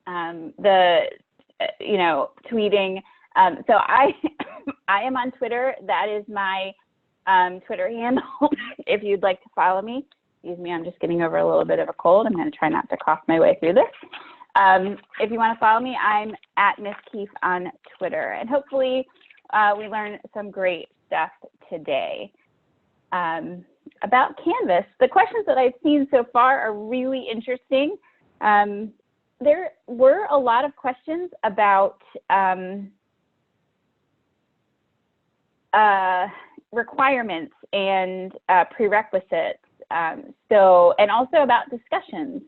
tweeting. So I am on Twitter. That is my Twitter handle. If you'd like to follow me, excuse me, I'm just getting over a little bit of a cold. I'm going to try not to cough my way through this. If you want to follow me, I'm at Miss Keefe on Twitter. And hopefully we learned some great stuff today about Canvas. The questions that I've seen so far are really interesting. There were a lot of questions about requirements and prerequisites, and also about discussions.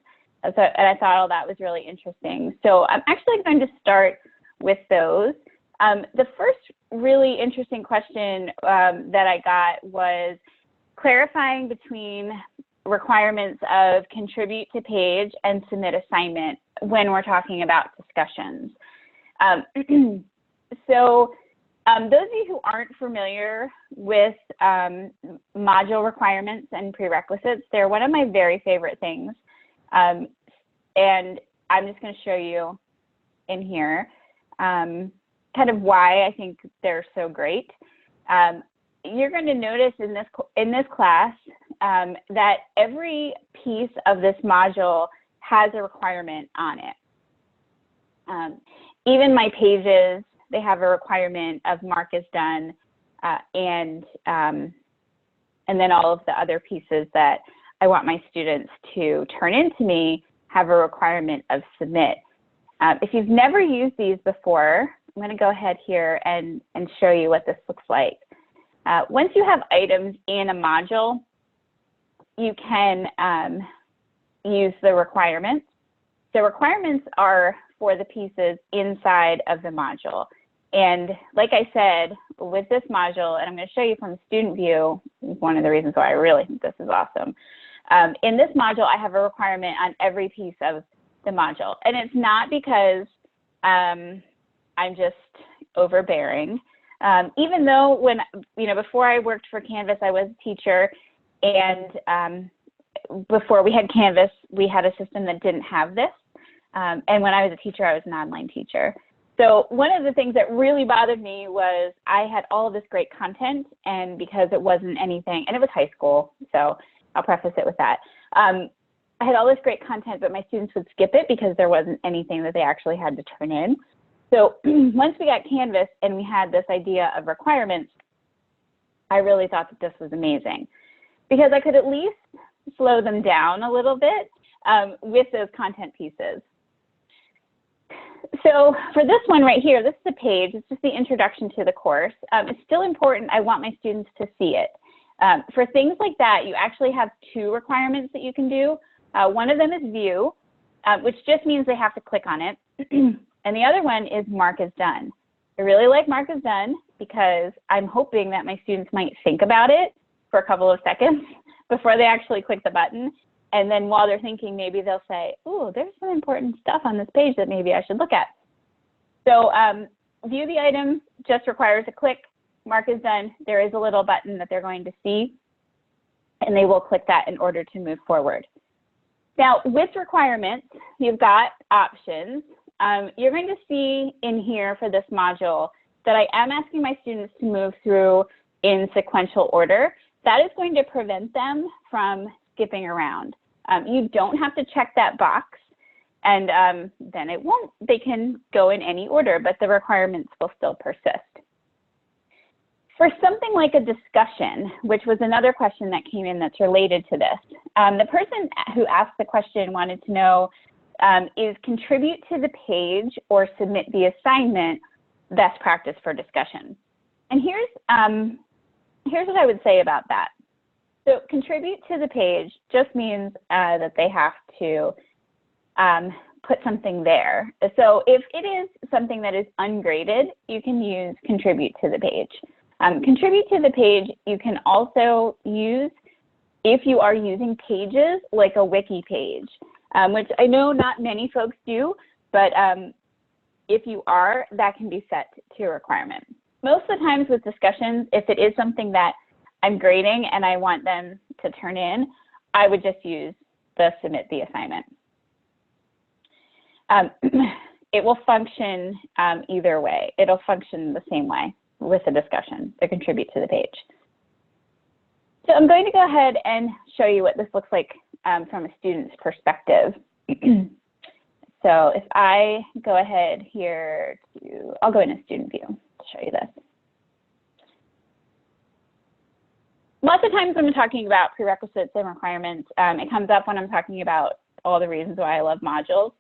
And I thought all that was really interesting. So I'm actually going to start with those. The first really interesting question that I got was clarifying between requirements of contribute to page and submit assignment when we're talking about discussions. Those of you who aren't familiar with module requirements and prerequisites, they're one of my very favorite things. And I'm just going to show you in here kind of why I think they're so great. You're going to notice in this class that every piece of this module has a requirement on it. Even my pages, they have a requirement of mark as done, and then all of the other pieces that I want my students to turn into me have a requirement of submit. If you've never used these before, I'm going to go ahead here and show you what this looks like. Once you have items in a module, you can use the requirements. So requirements are for the pieces inside of the module. And like I said, with this module, and I'm going to show you from the student view, one of the reasons why I really think this is awesome. In this module, I have a requirement on every piece of the module. And it's not because I'm just overbearing. Even though before I worked for Canvas, I was a teacher, and before we had Canvas, we had a system that didn't have this. And when I was a teacher, I was an online teacher. So one of the things that really bothered me was I had all of this great content, and because it wasn't anything, and it was high school, so I'll preface it with that. I had all this great content, but my students would skip it because there wasn't anything that they actually had to turn in. So once we got Canvas and we had this idea of requirements, I really thought that this was amazing because I could at least slow them down a little bit with those content pieces. So for this one right here, this is a page. It's just the introduction to the course. It's still important. I want my students to see it. For things like that, you actually have two requirements that you can do. One of them is view, which just means they have to click on it. And the other one is mark as done. I really like mark as done because I'm hoping that my students might think about it for a couple of seconds before they actually click the button. And then while they're thinking, maybe they'll say, oh, there's some important stuff on this page that maybe I should look at. So view the item just requires a click. Mark is done. There is a little button that they're going to see, and they will click that in order to move forward. Now, with requirements, you've got options. You're going to see in here for this module that I am asking my students to move through in sequential order. That is going to prevent them from skipping around. You don't have to check that box, and then it won't. They can go in any order, but the requirements will still persist. For something like a discussion, which was another question that came in that's related to this, the person who asked the question wanted to know, is contribute to the page or submit the assignment best practice for discussion? And here's what I would say about that. So contribute to the page just means that they have to put something there. So if it is something that is ungraded, you can use contribute to the page. Contribute to the page you can also use if you are using pages like a wiki page, which I know not many folks do, but if you are, that can be set to a requirement. Most of the times with discussions, if it is something that I'm grading and I want them to turn in, I would just use the submit the assignment. It will function either way. It'll function the same way with the discussion to contribute to the page. So I'm going to go ahead and show you what this looks like from a student's perspective. So if I go ahead here to, I'll go into student view to show you this. Lots of times when I'm talking about prerequisites and requirements, it comes up when I'm talking about all the reasons why I love modules.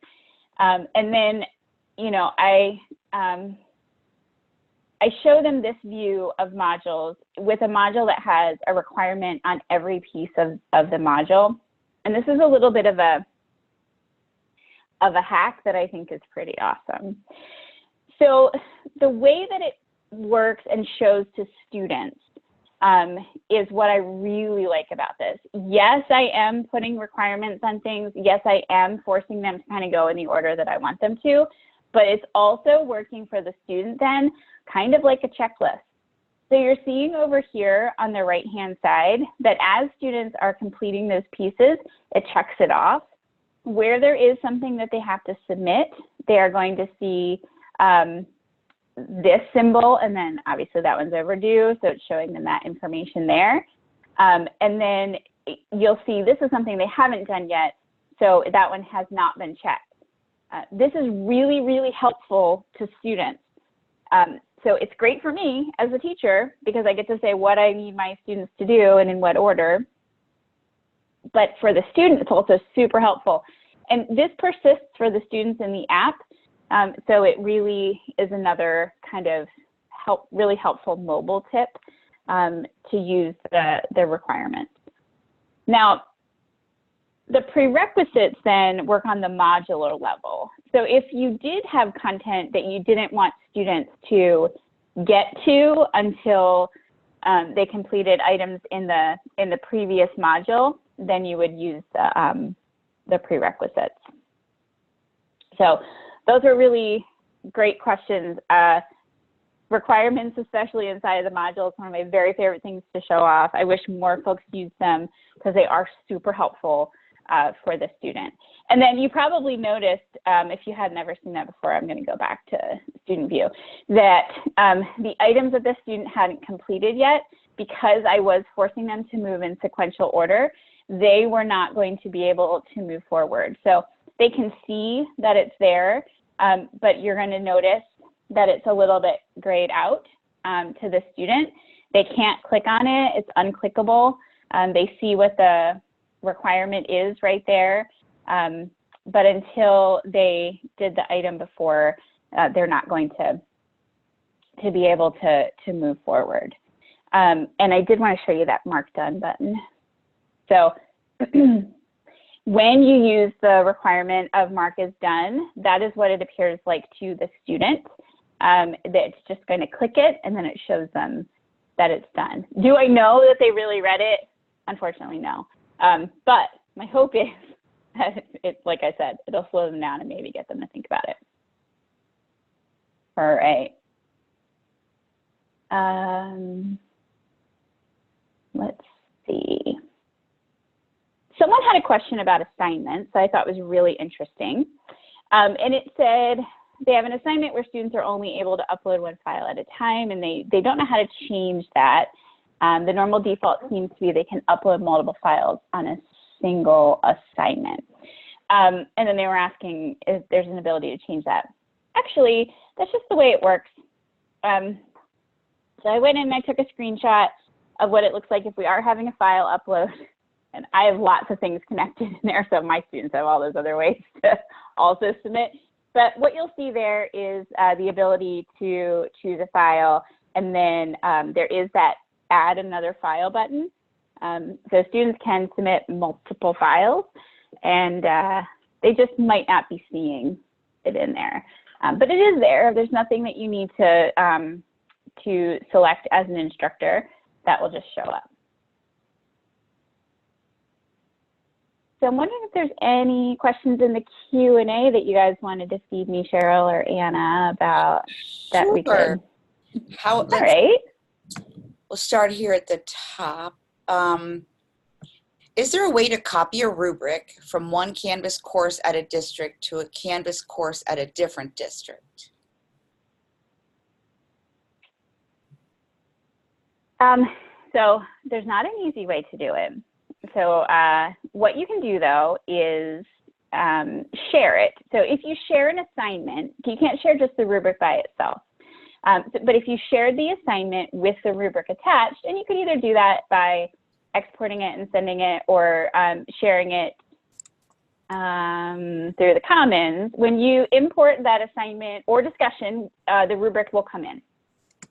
And then, you know, I show them this view of modules with a module that has a requirement on every piece of the module. And this is a little bit of a hack that I think is pretty awesome. So the way that it works and shows to students is what I really like about this. Yes, I am putting requirements on things. Yes, I am forcing them to kind of go in the order that I want them to, but it's also working for the student then, kind of like a checklist. So you're seeing over here on the right-hand side that as students are completing those pieces, it checks it off. Where there is something that they have to submit, they are going to see this symbol, and then obviously that one's overdue, so it's showing them that information there. And then you'll see this is something they haven't done yet, so that one has not been checked. This is really, really helpful to students. So it's great for me as a teacher because I get to say what I need my students to do and in what order. But for the student, it's also super helpful. And this persists for the students in the app. So it really is another kind of really helpful mobile tip to use the requirements. Now, the prerequisites then work on the modular level. So if you did have content that you didn't want students to get to until they completed items in the previous module, then you would use the prerequisites. So those are really great questions. Requirements, especially inside of the module, is one of my very favorite things to show off. I wish more folks used them because they are super helpful for the student. And then you probably noticed, if you had never seen that before, I'm going to go back to student view, that the items that the student hadn't completed yet, because I was forcing them to move in sequential order, they were not going to be able to move forward. So they can see that it's there, but you're going to notice that it's a little bit grayed out to the student. They can't click on it. It's unclickable. They see what the requirement is right there, but until they did the item before, they're not going to be able to move forward. And I did want to show you that mark done button. So when you use the requirement of mark is done, that is what it appears like to the student. That's just going to click it, and then it shows them that it's done. Do I know that they really read it? Unfortunately, no. But my hope is that it's, like I said, it'll slow them down and maybe get them to think about it. All right. Let's see. Someone had a question about assignments that I thought was really interesting. And it said they have an assignment where students are only able to upload one file at a time, and they don't know how to change that. The normal default seems to be they can upload multiple files on a single assignment. And then they were asking if there's an ability to change that. Actually, that's just the way it works. So I went in and I took a screenshot of what it looks like if we are having a file upload. And I have lots of things connected in there, so my students have all those other ways to also submit. But what you'll see there is the ability to choose a file, and then there is that add another file button. So students can submit multiple files, and they just might not be seeing it in there. But it is there. There's nothing that you need to select as an instructor. That will just show up. So I'm wondering if there's any questions in the Q&A that you guys wanted to feed me, Cheryl or Anna, about that Sure. we could. All right. We'll start here at the top. Is there a way to copy a rubric from one Canvas course at a district to a Canvas course at a different district? So there's not an easy way to do it. So what you can do though is share it. So if you share an assignment, you can't share just the rubric by itself. But if you share the assignment with the rubric attached, and you could either do that by exporting it and sending it, or sharing it through the Commons, when you import that assignment or discussion, the rubric will come in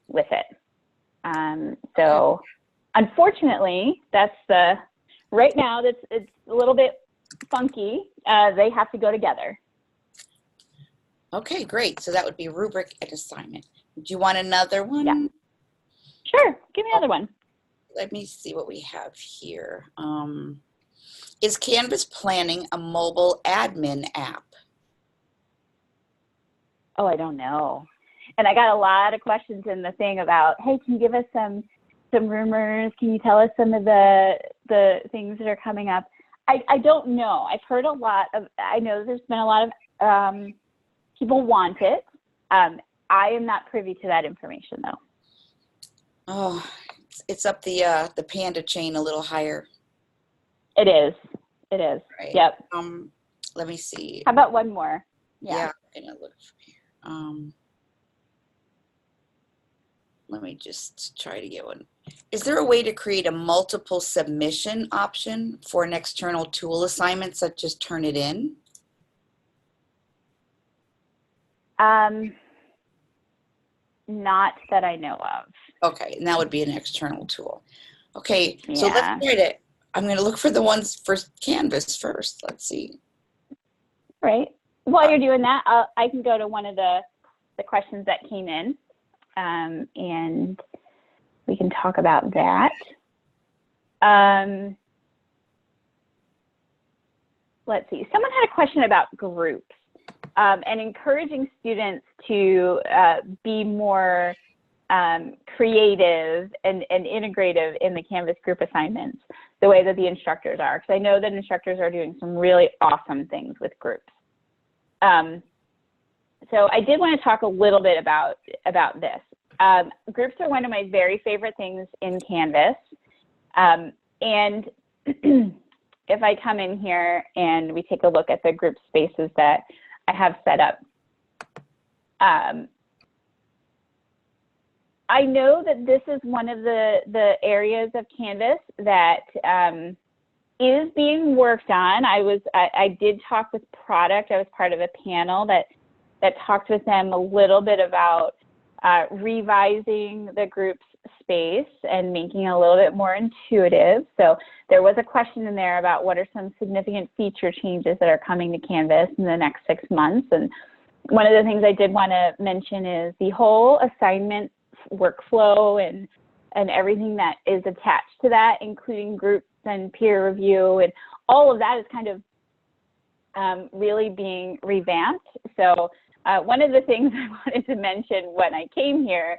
with it. So unfortunately, that's right now it's a little bit funky. They have to go together. Okay, great. So that would be rubric and assignment. Do you want another one? Yeah. Sure. Give me another one. Let me see what we have here. Is Canvas Planning a mobile admin app? Oh, I don't know. And I got a lot of questions in the thing about, hey, can you give us some rumors? Can you tell us some of the things that are coming up? I don't know. I've heard a lot of, I know there's been a lot of people want it. I am not privy to that information though. Oh, it's up the Panda chain a little higher. It is. It is. Right. Yep. Let me see. How about one more? Yeah, I'm gonna look for here. Let me just try to get one. Is there a way to create a multiple submission option for an external tool assignment, such as Turnitin? Not that I know of. Okay, and that would be an external tool. Okay, Yeah. so let's try it. I'm going to look for the ones for Canvas first. Let's see. Right. While you're doing that, I can go to one of the questions that came in, and we can talk about that. Let's see. Someone had a question about groups. And encouraging students to be more creative and integrative in the Canvas group assignments, the way that the instructors are. Because I know that instructors are doing some really awesome things with groups. So I did want to talk a little bit about this. Groups are one of my very favorite things in Canvas. And if I come in here and we take a look at the group spaces that I have set up. I know that this is one of the areas of Canvas that is being worked on. I did talk with product. I was part of a panel that talked with them a little bit about revising the group's space and making it a little bit more intuitive. So there was a question in there about what are some significant feature changes that are coming to Canvas in the next 6 months. And one of the things I did want to mention is the whole assignment workflow and everything that is attached to that, including groups and peer review, and all of that is kind of really being revamped. So one of the things I wanted to mention when I came here,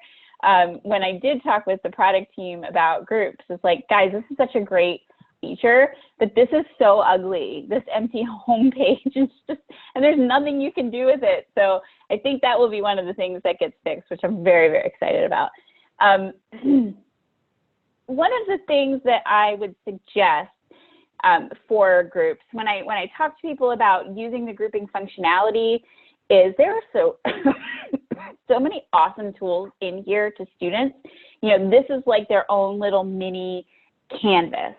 when I did talk with the product team about groups, is like, guys, this is such a great feature, but this is so ugly. This empty homepage is just, and there's nothing you can do with it. So I think that will be one of the things that gets fixed, which I'm very, very excited about. One of the things that I would suggest for groups, when I talk to people about using the grouping functionality, is there are so many awesome tools in here to students. You know, this is like their own little mini Canvas.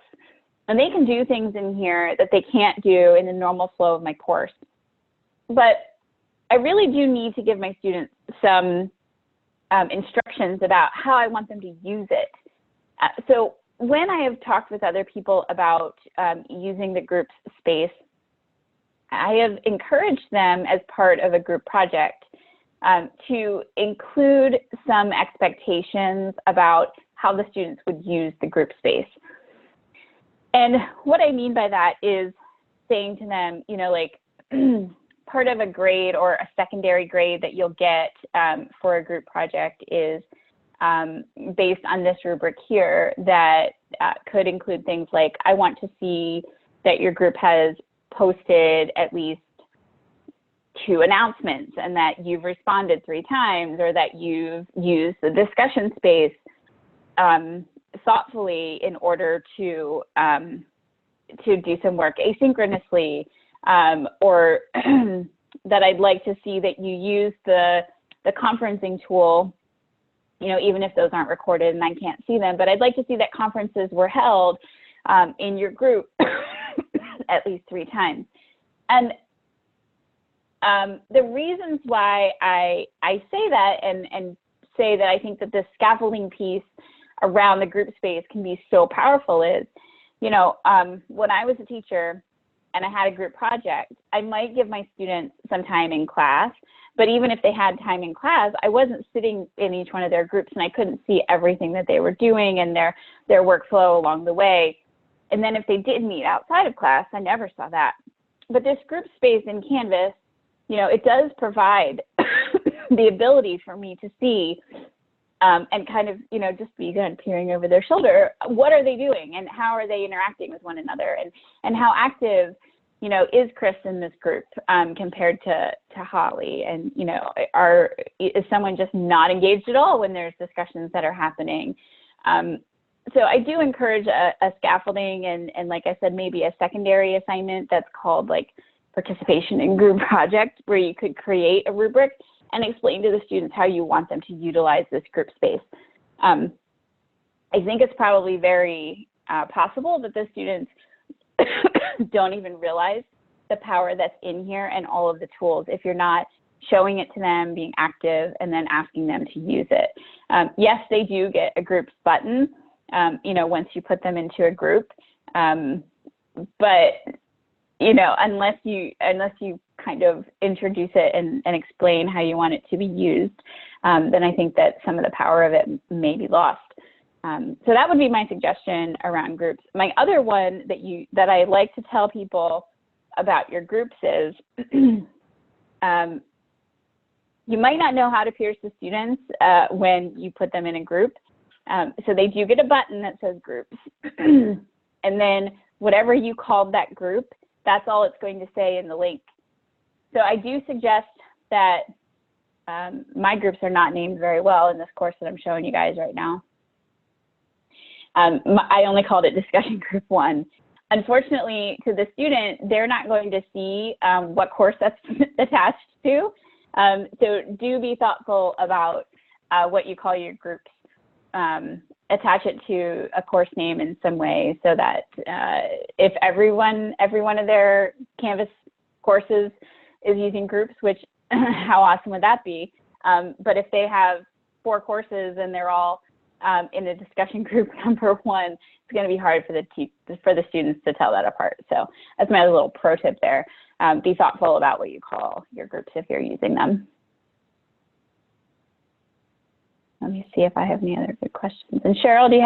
And they can do things in here that they can't do in the normal flow of my course. But I really do need to give my students some instructions about how I want them to use it. So when I have talked with other people about using the group space, I have encouraged them as part of a group project to include some expectations about how the students would use the group space. And what I mean by that is saying to them, you know, like part of a grade or a secondary grade that you'll get for a group project is based on this rubric here, that could include things like, I want to see that your group has posted at least 2 announcements and that you've responded 3 times, or that you've used the discussion space thoughtfully in order to do some work asynchronously, or that I'd like to see that you use the conferencing tool, even if those aren't recorded and I can't see them, but I'd like to see that conferences were held in your group at least 3 times. And the reasons why I say that and say that I think that this scaffolding piece around the group space can be so powerful is, when I was a teacher and I had a group project, I might give my students some time in class, but even if they had time in class, I wasn't sitting in each one of their groups and I couldn't see everything that they were doing and their workflow along the way. And then if they did meet outside of class, I never saw that. But this group space in Canvas, it does provide the ability for me to see and kind of, just be peering over their shoulder. What are they doing and how are they interacting with one another, and how active, is Chris in this group compared to Holly, and, is someone just not engaged at all when there's discussions that are happening? So I do encourage a scaffolding and like I said, maybe a secondary assignment that's called like participation in group project, where you could create a rubric and explain to the students how you want them to utilize this group space. I think it's probably very possible that the students don't even realize the power that's in here and all of the tools if you're not showing it to them, being active, and then asking them to use it. Yes, they do get a groups button, once you put them into a group, but unless you kind of introduce it and explain how you want it to be used, then I think that some of the power of it may be lost. So that would be my suggestion around groups. My other one that I like to tell people about your groups is, you might not know how to pierce the students when you put them in a group. So they do get a button that says groups. And then whatever you called that group, that's all it's going to say in the link. So I do suggest that my groups are not named very well in this course that I'm showing you guys right now. I only called it discussion group 1. Unfortunately, to the student, they're not going to see what course that's attached to. So do be thoughtful about what you call your groups. Attach it to a course name in some way, so that if every one of their Canvas courses is using groups, which how awesome would that be? But if they have 4 courses and they're all in a discussion group number 1, it's going to be hard for the students to tell that apart. So that's my little pro tip there. Be thoughtful about what you call your groups if you're using them. Let me see if I have any other good questions. And Cheryl, do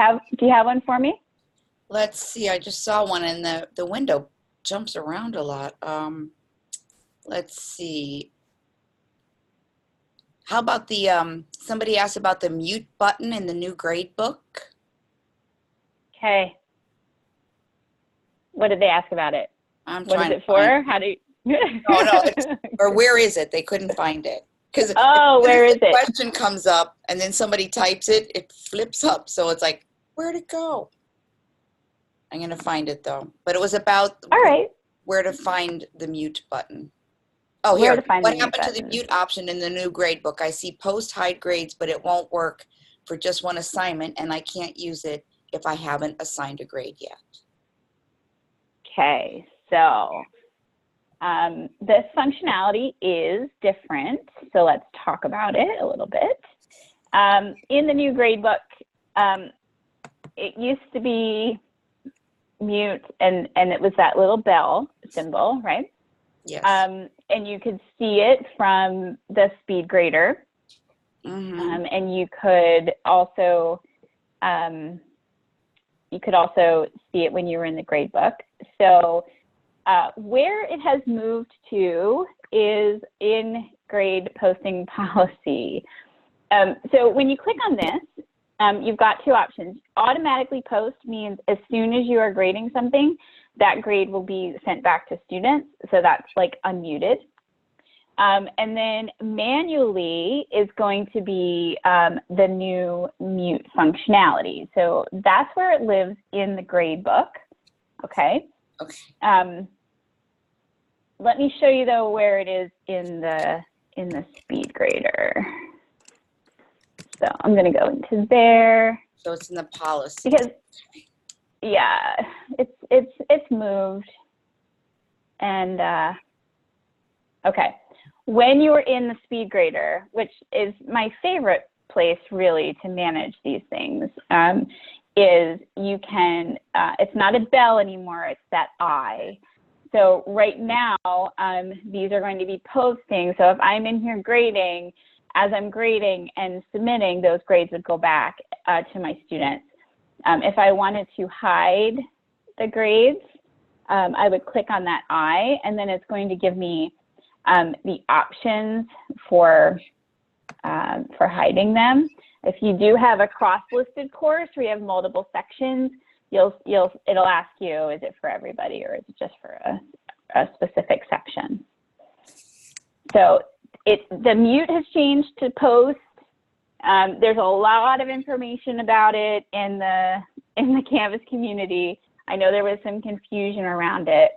you have one for me? Let's see. I just saw one, and the window jumps around a lot. Let's see. How about the somebody asked about the mute button in the new grade book? Okay. What did they ask about it? What is it for? How do you? No. Or where is it? They couldn't find it. Because where is it? Question comes up and then somebody types it, it flips up. So it's like, where'd it go? I'm going to find it though. But it was about where to find the mute button. Oh, here. What happened to the mute option in the new grade book? I see post hide grades, but it won't work for just one assignment, and I can't use it if I haven't assigned a grade yet. Okay, so this functionality is different, so let's talk about it a little bit. In the new gradebook, it used to be mute, and it was that little bell symbol, right? Yes. And you could see it from the speed grader, and you could also see it when you were in the gradebook. So where it has moved to is in grade posting policy. So when you click on this, you've got two options. Automatically post means as soon as you are grading something, that grade will be sent back to students. So that's like unmuted. And then manually is going to be the new mute functionality. So that's where it lives in the grade book. Okay. Okay. Let me show you though where it is in the speed grader. So I'm going to go into there. So it's in the policy. Because yeah, it's moved. And okay. When you're in the speed grader, which is my favorite place really to manage these things, is you can, it's not a bell anymore, it's that I. So right now, these are going to be posting. So if I'm in here grading, as I'm grading and submitting, those grades would go back to my students. If I wanted to hide the grades, I would click on that I, and then it's going to give me the options for hiding them. If you do have a cross-listed course where you have multiple sections, it'll ask you, is it for everybody or is it just for a specific section? So the mute has changed to post. There's a lot of information about it in the Canvas community. I know there was some confusion around it,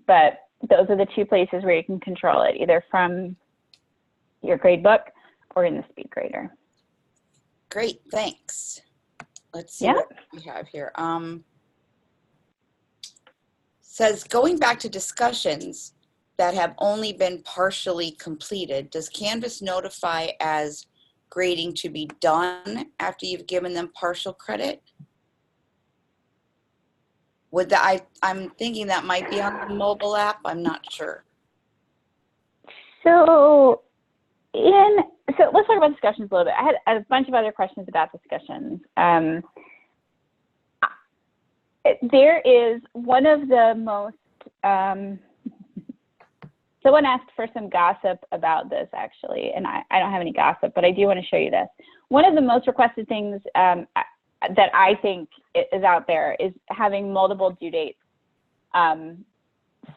but those are the two places where you can control it, either from your gradebook or in the speed grader. Great, thanks. Let's see what we have here. Says, going back to discussions that have only been partially completed, does Canvas notify as grading to be done after you've given them partial credit? Would that, I'm thinking that might be on the mobile app. I'm not sure. So let's talk about discussions a little bit. I had a bunch of other questions about discussions. There is one of the most, someone asked for some gossip about this actually, and I don't have any gossip, but I do want to show you this. One of the most requested things that I think is out there is having multiple due dates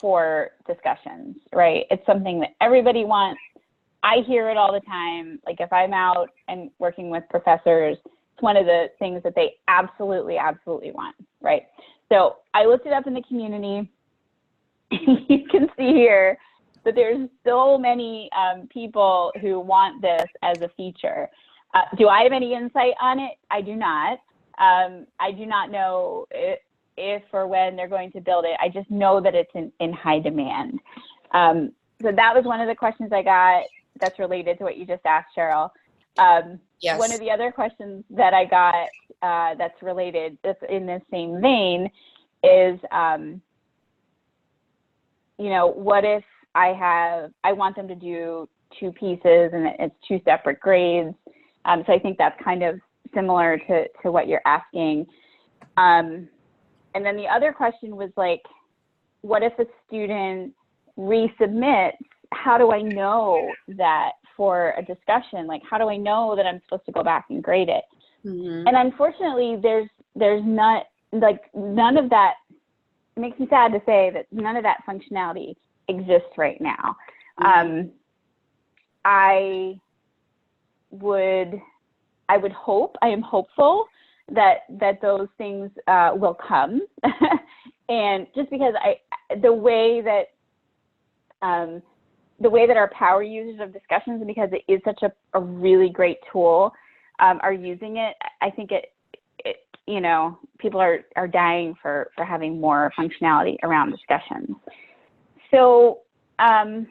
for discussions, right? It's something that everybody wants. I hear it all the time. Like if I'm out and working with professors, it's one of the things that they absolutely, absolutely want, right? So I looked it up in the community. You can see here that there's so many people who want this as a feature. Do I have any insight on it? I do not. I do not know if or when they're going to build it. I just know that it's in high demand. So that was one of the questions I got that's related to what you just asked, Cheryl. Yes. One of the other questions that I got that's related, that's in the same vein, is, you know, what if I want them to do two pieces and it's two separate grades? So I think that's kind of similar to what you're asking. And then the other question was like, what if a student resubmits? How do I know that for a discussion? Like, how do I know that I'm supposed to go back and grade it? Mm-hmm. And unfortunately, there's not, like, none of that. It makes me sad to say that none of that functionality exists right now. Mm-hmm. I am hopeful that those things will come. And just because the way that our power users of discussions, and because it is such a really great tool, are using it, I think it you know, people are dying for having more functionality around discussions. So someone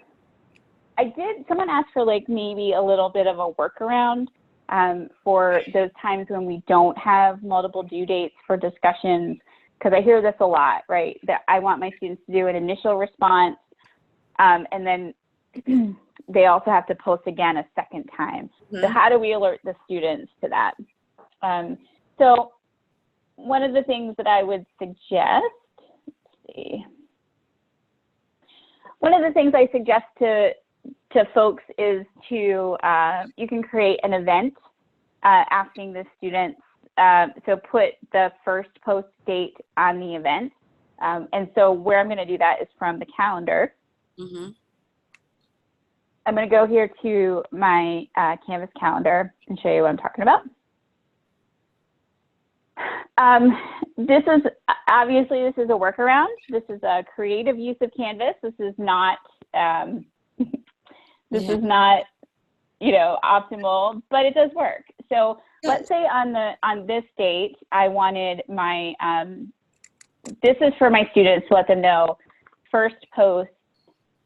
asked for like maybe a little bit of a workaround for those times when we don't have multiple due dates for discussions, because I hear this a lot, right? That I want my students to do an initial response, and then they also have to post again a second time. Mm-hmm. So how do we alert the students to that? So one of the things that I would suggest, let's see. One of the things I suggest to folks is to, you can create an event asking the students, so put the first post date on the event. And so where I'm going to do that is from the calendar. Mm-hmm. I'm going to go here to my Canvas calendar and show you what I'm talking about. This is obviously this is a workaround. This is a creative use of Canvas. This is not is not, you know, optimal, but it does work. So let's say on this date, I wanted my this is for my students to let them know first post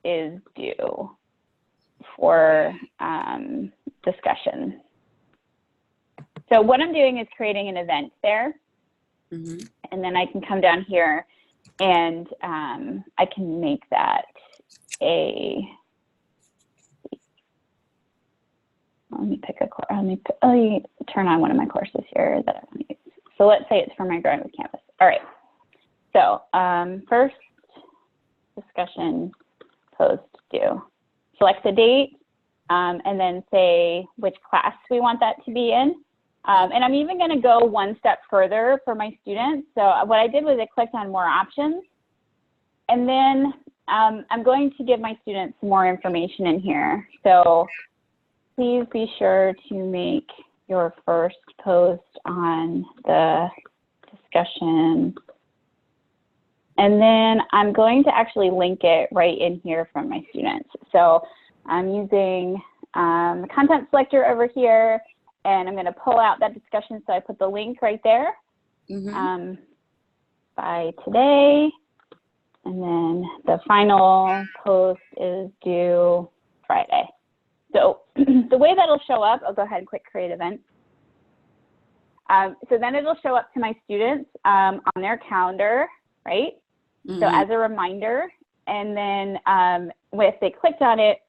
is due for discussion. So what I'm doing is creating an event there. Mm-hmm. And then I can come down here and I can make that a, let me pick a course, let me turn on one of my courses here that I want to use. So let's say it's for my Growing with Canvas. All right. So first discussion post due. Select the date and then say which class we want that to be in. And I'm even going to go one step further for my students. So what I did was I clicked on more options. And then I'm going to give my students more information in here. So please be sure to make your first post on the discussion. And then I'm going to actually link it right in here from my students. So I'm using the content selector over here, and I'm going to pull out that discussion. So I put the link right there. Mm-hmm. By today. And then the final post is due Friday. So the way that'll show up, I'll go ahead and click Create Event. So then it'll show up to my students on their calendar, right? Mm-hmm. So as a reminder, and then if they clicked on it,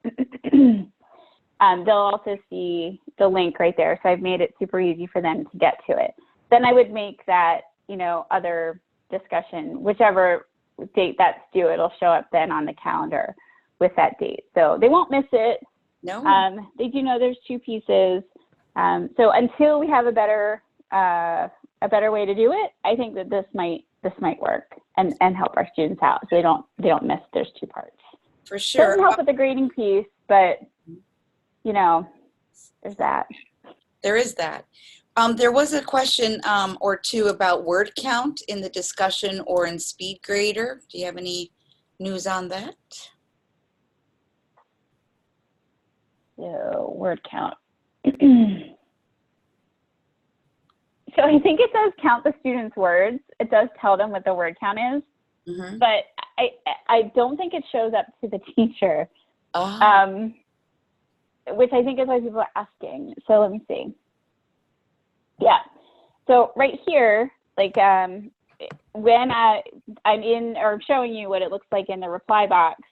they'll also see the link right there. So I've made it super easy for them to get to it. Then I would make that, you know, other discussion, whichever date that's due, it'll show up then on the calendar with that date. So they won't miss it. No. They do know there's two pieces. So until we have a better way to do it, I think that this might work and help our students out so they don't miss there's two parts. For sure. Doesn't help with the grading piece, but you know, there's that. There is that. There was a question or two about word count in the discussion or in SpeedGrader. Do you have any news on that? So word count. So I think it does count the students' words. It does tell them what the word count is, mm-hmm. But I don't think it shows up to the teacher, which I think is why people are asking. So let me see. Yeah. So right here, like when I'm in or showing you what it looks like in the reply box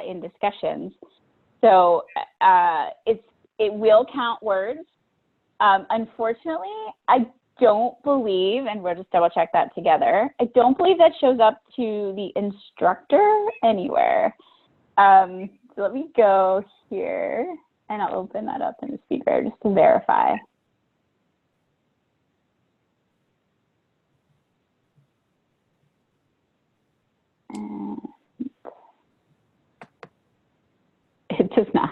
in discussions. So it will count words. Unfortunately, I don't believe, and we'll just double check that together, I don't believe that shows up to the instructor anywhere. So let me go here and I'll open that up in the speaker just to verify. And it does not.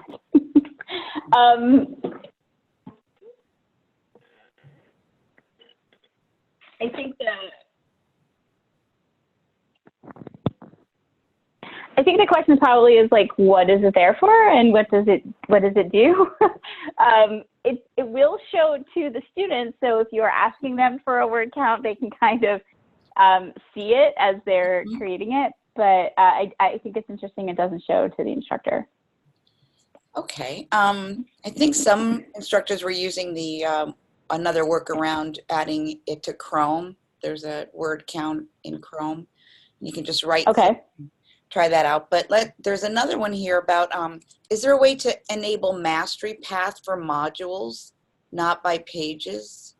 I think the question probably is like, what is it there for, and what does it do? It will show to the students. So if you are asking them for a word count, they can kind of see it as they're creating it. But I think it's interesting it doesn't show to the instructor. Okay. I think some instructors were using the another workaround, adding it to Chrome. There's a word count in Chrome. You can just write. Okay. Try that out. But there's another one here about, is there a way to enable mastery path for modules, not by pages?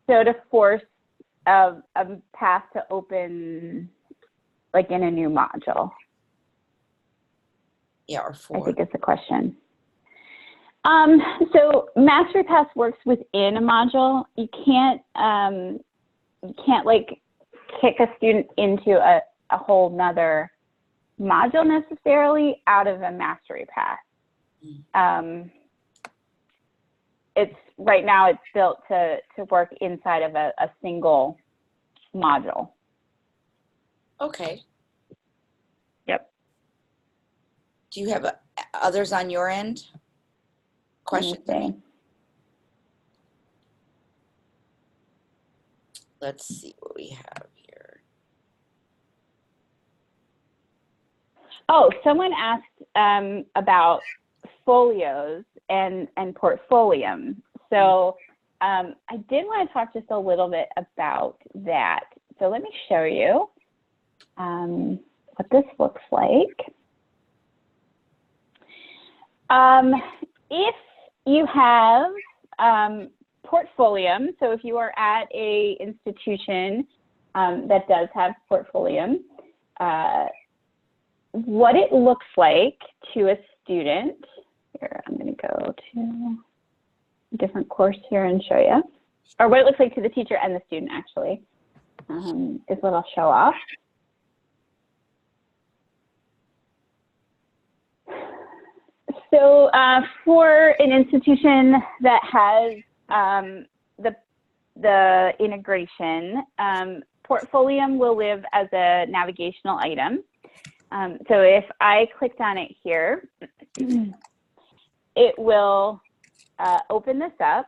So to force a path to open, like in a new module. Yeah, or 4. I think is the question. So Mastery Pass works within a module. You can't like kick a student into a whole nother module necessarily out of a Mastery Pass. It's right now it's built to work inside of a single module. Okay. Yep. Do you have others on your end? Questions? Let's see what we have here. Oh, someone asked about folios and Portfolium. So I did want to talk just a little bit about that. So let me show you what this looks like. If you have Portfolium, so if you are at a institution that does have Portfolium, what it looks like to a student, here I'm going to go to a different course here and show you, or what it looks like to the teacher and the student actually, is what I'll show off. So for an institution that has the integration, Portfolium will live as a navigational item. So if I clicked on it here, it will open this up.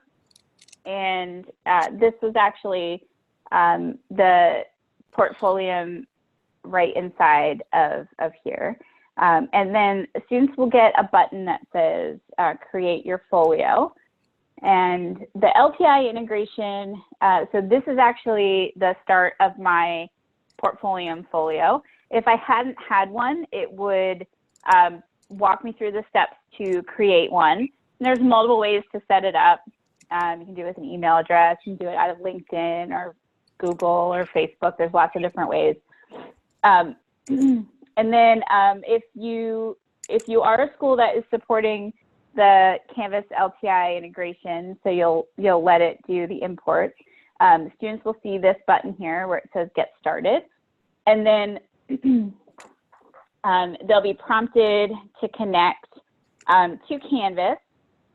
And this was actually the Portfolium right inside of here. And then students will get a button that says create your folio. And the LTI integration, so this is actually the start of my Portfolium folio. If I hadn't had one, it would walk me through the steps to create one. And there's multiple ways to set it up. You can do it with an email address, you can do it out of LinkedIn or Google or Facebook. There's lots of different ways. And then if you are a school that is supporting the Canvas LTI integration, so you'll let it do the imports, students will see this button here where it says Get Started. And then they'll be prompted to connect to Canvas.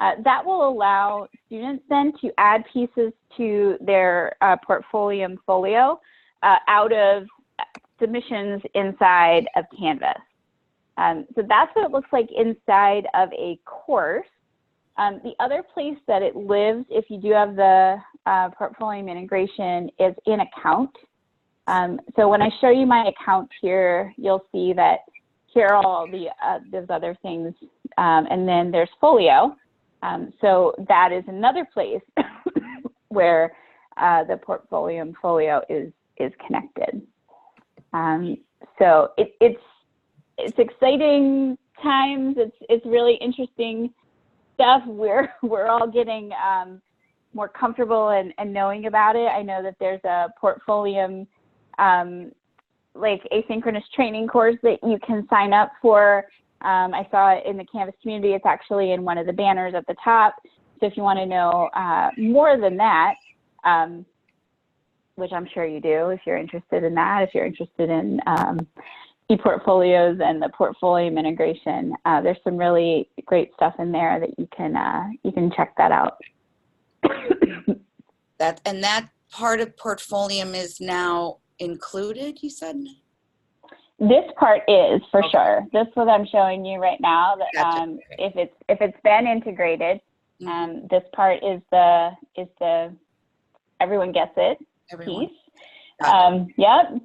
That will allow students then to add pieces to their Portfolium folio out of submissions inside of Canvas. So that's what it looks like inside of a course. The other place that it lives, if you do have the Portfolium integration, is in Account. So when I show you my account here, you'll see that here are all the those other things, and then there's Folio. So that is another place where the Portfolium folio is connected. So it's exciting times. It's really interesting stuff. We're all getting more comfortable and knowing about it. I know that there's a Portfolium like asynchronous training course that you can sign up for. I saw it in the Canvas community. It's actually in one of the banners at the top. So if you want to know more than that, which I'm sure you do if you're interested in that, if you're interested in ePortfolios and the Portfolium integration, there's some really great stuff in there that you can check that out. That part of Portfolium is now included, you said? This part is for sure. This is what I'm showing you right now. That Gotcha. if it's been integrated, this part is the everyone gets it piece. Gotcha. Yep.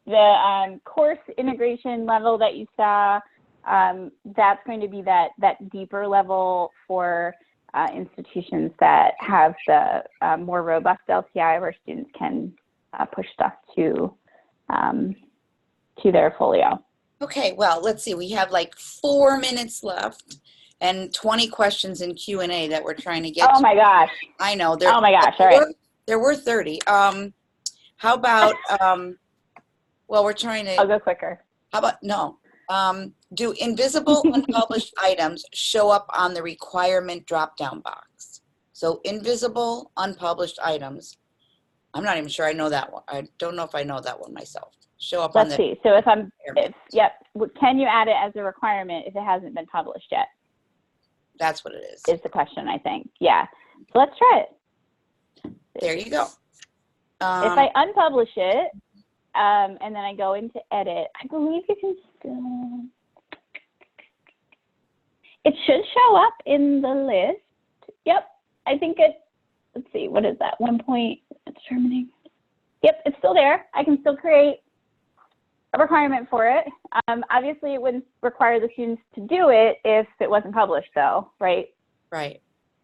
The course integration level that you saw, that's going to be that deeper level for institutions that have the more robust LTI where students can push stuff to their folio. Okay, well, let's see. We have like 4 minutes left and 20 questions in Q&A that we're trying to get to. My gosh. I know. Oh my gosh, all right. There were 30. How about, well, we're trying to. I'll go quicker. How about, no. Do invisible unpublished items show up on the requirement drop-down box? So invisible unpublished items. I'm not even sure I know that one. I don't know if I know that one myself. Show up on the. Let's see. So yep, can you add it as a requirement if it hasn't been published yet? That's what it is. Is the question, I think. Yeah. So let's try it. There you go. If I unpublish it, and then I go into edit, I believe you can still. It should show up in the list. Yep. I think let's see, what is that? 1 point determining. Yep, it's still there. I can still create a requirement for it. Obviously, it wouldn't require the students to do it if it wasn't published, though, right? Right.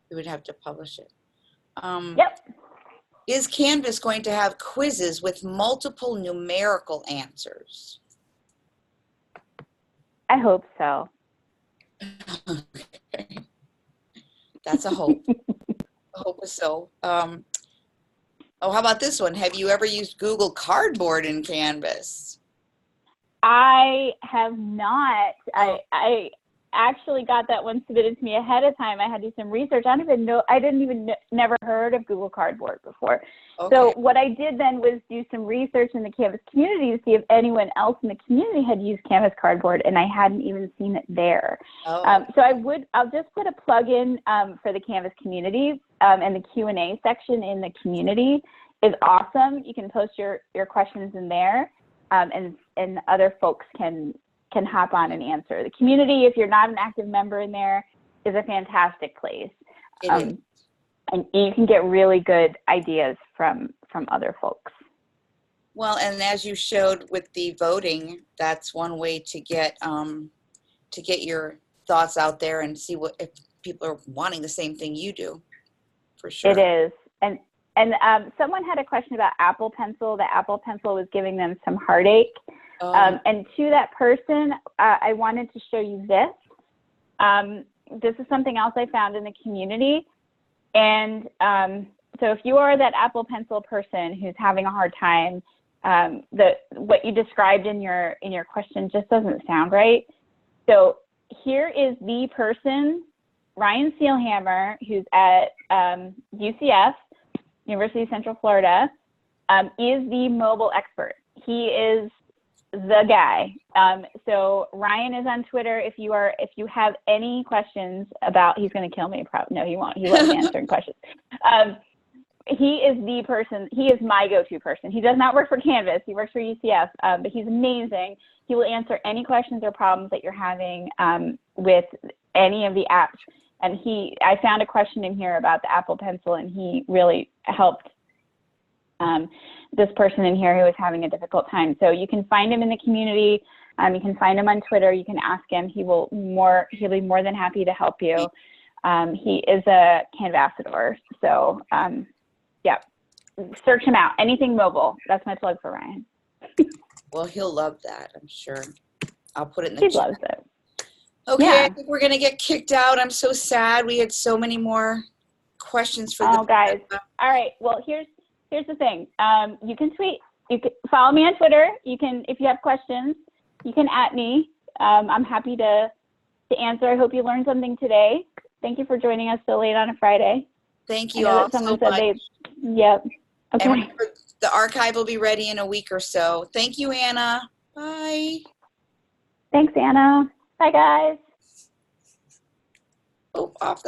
We would have to publish it. Yep. Is Canvas going to have quizzes with multiple numerical answers? I hope so. Okay. That's a hope. I hope so. Oh, how about this one? Have you ever used Google Cardboard in Canvas? I have not. I actually got that one submitted to me ahead of time. I had to do some research. I didn't even never heard of Google Cardboard before. Okay. So what I did then was do some research in the Canvas community to see if anyone else in the community had used Canvas Cardboard, and I hadn't even seen it there. Oh. So I'll just put a plug-in for the Canvas community, and the Q&A section in the community is awesome. You can post your questions in there, and other folks can hop on and answer. The community, if you're not an active member in there, is a fantastic place. It is. And you can get really good ideas from other folks. Well, and as you showed with the voting, that's one way to get your thoughts out there and see if people are wanting the same thing you do. For sure. It is. And someone had a question about Apple Pencil. The Apple Pencil was giving them some heartache. And to that person, I wanted to show you this. This is something else I found in the community. And so if you are that Apple Pencil person who's having a hard time, what you described in your question just doesn't sound right. So here is the person, Ryan Sealhammer, who's at UCF, University of Central Florida, is the mobile expert. He is the guy. So Ryan is on Twitter. If you have any questions about, he's going to kill me. Probably no, he won't. He loves answering questions. He is the person. He is my go-to person. He does not work for Canvas. He works for UCF, but he's amazing. He will answer any questions or problems that you're having with any of the apps. And I found a question in here about the Apple Pencil, and he really helped this person in here who was having a difficult time. So you can find him in the community. You can find him on Twitter. You can ask him. He'll be more than happy to help you. He is a Canvassador. So yeah, search him out. Anything mobile. That's my plug for Ryan. Well, he'll love that, I'm sure. I'll put it in the chat. He loves it. Okay, Yeah. I think we're going to get kicked out. I'm so sad. We had so many more questions for the guys. All right. Well, here's the thing. You can tweet. You can follow me on Twitter. You can, if you have questions, you can @ me. I'm happy to answer. I hope you learned something today. Thank you for joining us so late on a Friday. Thank you all so much. Yep. Okay. And remember, the archive will be ready in a week or so. Thank you, Anna. Bye. Thanks, Anna. Bye, guys. Oh, off.